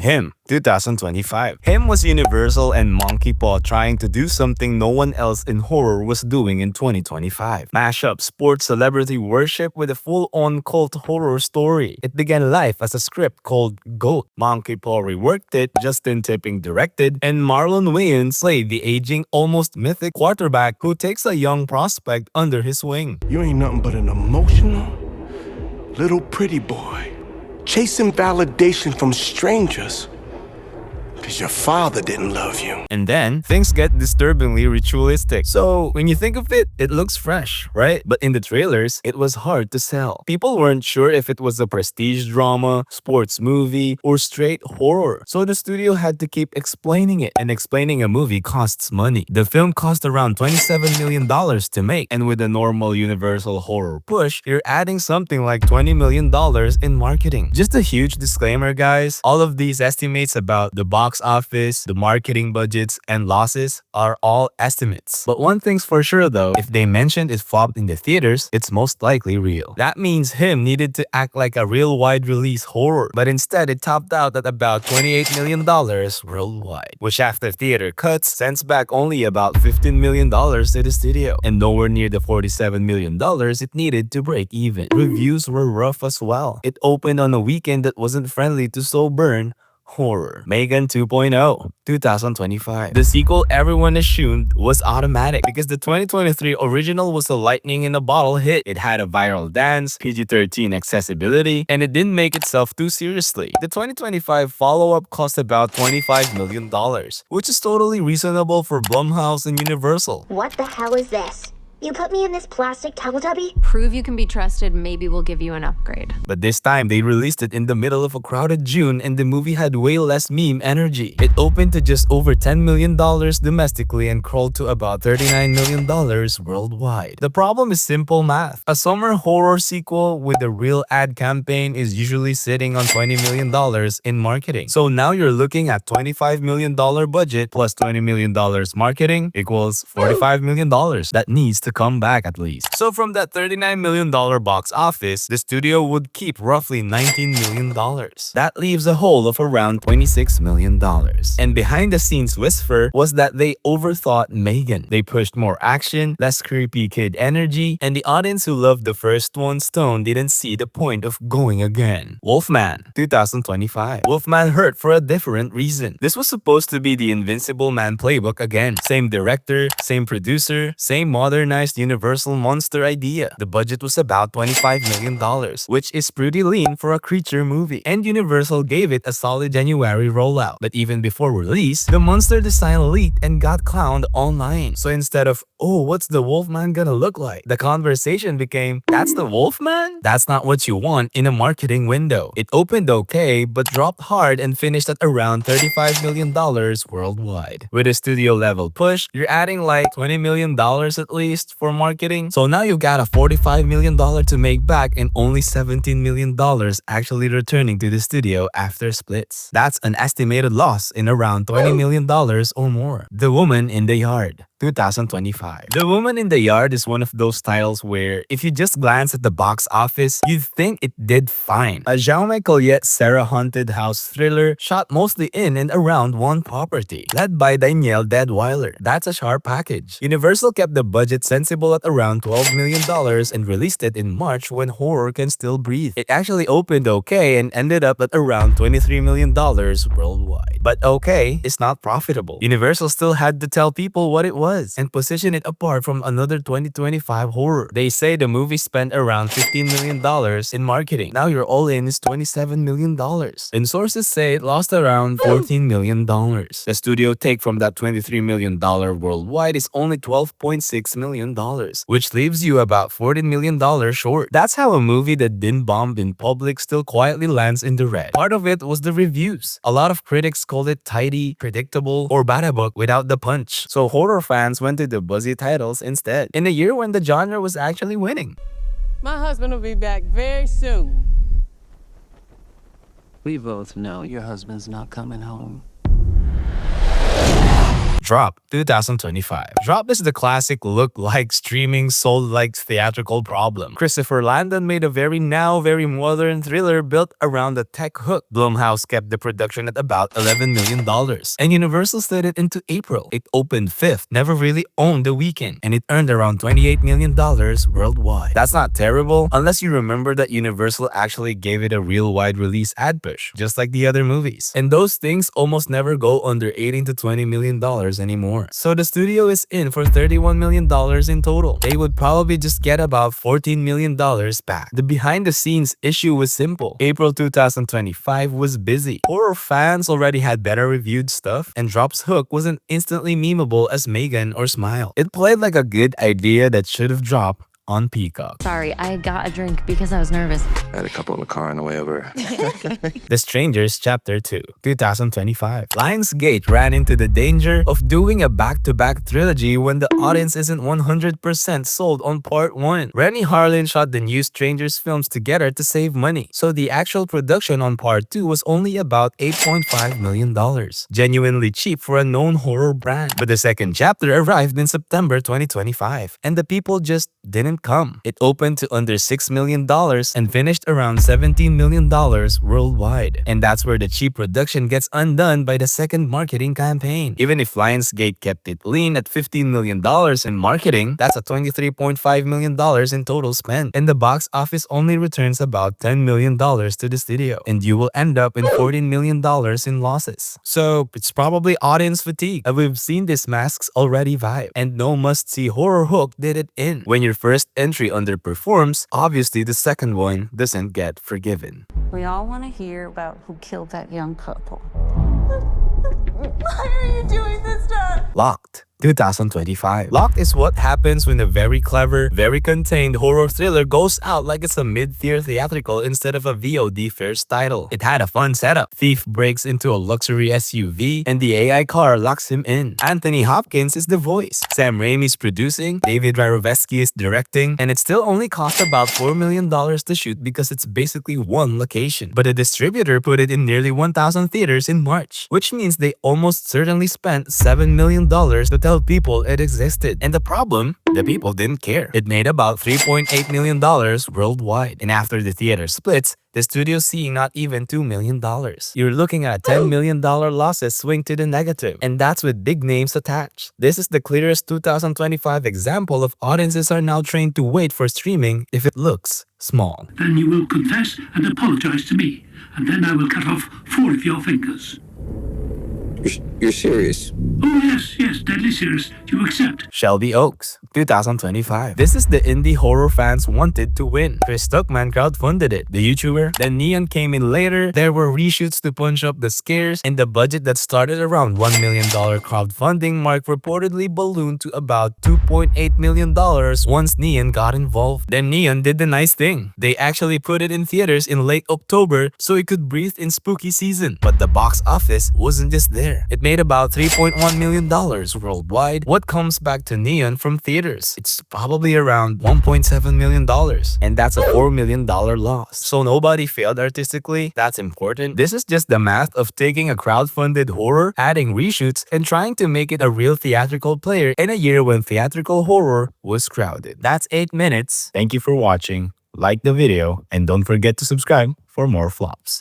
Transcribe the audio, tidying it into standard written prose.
Him, 2025. Him was Universal and Monkey Paw trying to do something no one else in horror was doing in 2025. Mash up sports celebrity worship with a full-on cult horror story. It began life as a script called GOAT. Monkey Paw reworked it, Justin Tipping directed, and Marlon Wayans played the aging, almost mythic quarterback who takes a young prospect under his wing. You ain't nothing but an emotional little pretty boy. Chasing validation from strangers because your father didn't love you. And then, things get disturbingly ritualistic. So, when you think of it, it looks fresh, right? But in the trailers, it was hard to sell. People weren't sure if it was a prestige drama, sports movie, or straight horror. So the studio had to keep explaining it. And explaining a movie costs money. The film cost around $27 million to make. And with a normal Universal horror push, you're adding something like $20 million in marketing. Just a huge disclaimer, guys. All of these estimates about the box office, the marketing budgets, and losses are all estimates. But one thing's for sure though, if they mentioned it flopped in the theaters, it's most likely real. That means Him needed to act like a real wide release horror, but instead it topped out at about $28 million worldwide, which after theater cuts sends back only about $15 million to the studio, and nowhere near the $47 million it needed to break even. Reviews were rough as well. It opened on a weekend that wasn't friendly to slow burn horror. Megan 2.0, 2025. The sequel everyone assumed was automatic because the 2023 original was a lightning in a bottle hit. It had a viral dance, PG-13 accessibility, and it didn't make itself too seriously. The 2025 follow-up cost about $25 million, which is totally reasonable for Blumhouse and Universal. What the hell is this? You put me in this plastic Teletubby? Prove you can be trusted, maybe we'll give you an upgrade. But this time, they released it in the middle of a crowded June and the movie had way less meme energy. It opened to just over $10 million domestically and crawled to about $39 million worldwide. The problem is simple math. A summer horror sequel with a real ad campaign is usually sitting on $20 million in marketing. So now you're looking at $25 million budget plus $20 million marketing equals $45 million. That needs to come back at least. So from that $39 million box office, the studio would keep roughly $19 million. That leaves a hole of around $26 million. And behind the scenes whisper was that they overthought Megan. They pushed more action, less creepy kid energy, and the audience who loved the first one's tone didn't see the point of going again. Wolfman, 2025. Wolfman hurt for a different reason. This was supposed to be the Invincible Man playbook again. Same director, same producer, same modernized Universal monster idea. The budget was about $25 million, which is pretty lean for a creature movie. And Universal gave it a solid January rollout. But even before release, the monster design leaked and got clowned online. So instead of, oh, what's the Wolfman gonna look like? The conversation became, that's the Wolfman? That's not what you want in a marketing window. It opened okay, but dropped hard and finished at around $35 million worldwide. With a studio level push, you're adding like $20 million at least for marketing. So now you got a $45 million to make back and only $17 million actually returning to the studio after splits. That's an estimated loss in around $20 million or more. The Woman in the Yard, 2025. The Woman in the Yard is one of those titles where if you just glance at the box office, you'd think it did fine. A Jaume Colliet Sarah haunted house thriller shot mostly in and around one property, led by Danielle Deadweiler. That's a sharp package. Universal kept the budget sensible at around $12 million and released it in March when horror can still breathe. It actually opened okay and ended up at around $23 million worldwide. But okay is not profitable. Universal still had to tell people what it was and position it apart from another 2025 horror. They say the movie spent around $15 million in marketing. Now your all-in is $27 million. And sources say it lost around $14 million. The studio take from that $23 million worldwide is only $12.6 million, which leaves you about $40 million short. That's how a movie that didn't bomb in public still quietly lands in the red. Part of it was the reviews. A lot of critics called it tidy, predictable, or bada book without the punch. So horror fans went to the buzzy titles instead, in a year when the genre was actually winning. My husband will be back very soon. We both know your husband's not coming home. Drop 2025. Drop is the classic look like streaming, sold like theatrical problem. Christopher Landon made a very modern thriller built around the tech hook. Blumhouse kept the production at about $11 million. And Universal slid it into April. It opened 5th, never really owned the weekend, and it earned around $28 million worldwide. That's not terrible, unless you remember that Universal actually gave it a real wide release ad push, just like the other movies. And those things almost never go under $18 to $20 million anymore. So the studio is in for $31 million in total. They would probably just get about $14 million back. The behind the scenes issue was simple. April 2025 was busy. Horror fans already had better reviewed stuff, and Drop's hook wasn't instantly memeable as Megan or Smile. It played like a good idea that should have dropped on Peacock. Sorry, I got a drink because I was nervous. I had a couple in the car on the way over. The Strangers Chapter 2, 2025. Lionsgate ran into the danger of doing a back-to-back trilogy when the audience isn't 100% sold on part 1. Rennie Harlin shot the new Strangers films together to save money, so the actual production on part 2 was only about $8.5 million. Genuinely cheap for a known horror brand. But the second chapter arrived in September 2025, and the people just didn't come. It opened to under $6 million and finished around $17 million worldwide. And that's where the cheap production gets undone by the second marketing campaign. Even if Lionsgate kept it lean at $15 million in marketing, that's a $23.5 million in total spend. And the box office only returns about $10 million to the studio. And you will end up in $14 million in losses. So it's probably audience fatigue. And we've seen this masks already vibe. And no must-see horror hook did it in. When your first entry underperforms, obviously the second one doesn't get forgiven. We all want to hear about who killed that young couple. Why are you doing this to us? Locked 2025. Locked is what happens when a very clever, very contained horror thriller goes out like it's a mid-tier theatrical instead of a VOD first title. It had a fun setup. Thief breaks into a luxury SUV and the AI car locks him in. Anthony Hopkins is the voice. Sam Raimi's producing, David Rarovesky is directing, and it still only cost about $4 million to shoot because it's basically one location. But the distributor put it in nearly 1,000 theaters in March, which means they almost certainly spent $7 million to tell people it existed. And the problem, the people didn't care. It made about $3.8 million worldwide. And after the theater splits, the studio's seeing not even $2 million. You're looking at a $10 million losses swing to the negative. And that's with big names attached. This is the clearest 2025 example of audiences are now trained to wait for streaming if it looks small. Then you will confess and apologize to me, and then I will cut off 4 of your fingers. You're serious? Oh, yes, deadly serious. You accept? Shelby Oaks, 2025. This is the indie horror fans wanted to win. Chris Stuckman crowdfunded it. The YouTuber. Then Neon came in later. There were reshoots to punch up the scares, and the budget that started around $1 million crowdfunding mark reportedly ballooned to about $2.8 million once Neon got involved. Then Neon did the nice thing. They actually put it in theaters in late October so it could breathe in spooky season. But the box office wasn't just there. It made about $3.1 million worldwide. What comes back to Neon from theaters? It's probably around $1.7 million. And that's a $4 million loss. So nobody failed artistically. That's important. This is just the math of taking a crowdfunded horror, adding reshoots, and trying to make it a real theatrical player in a year when theatrical horror was crowded. That's 8 minutes. Thank you for watching. Like the video and don't forget to subscribe for more flops.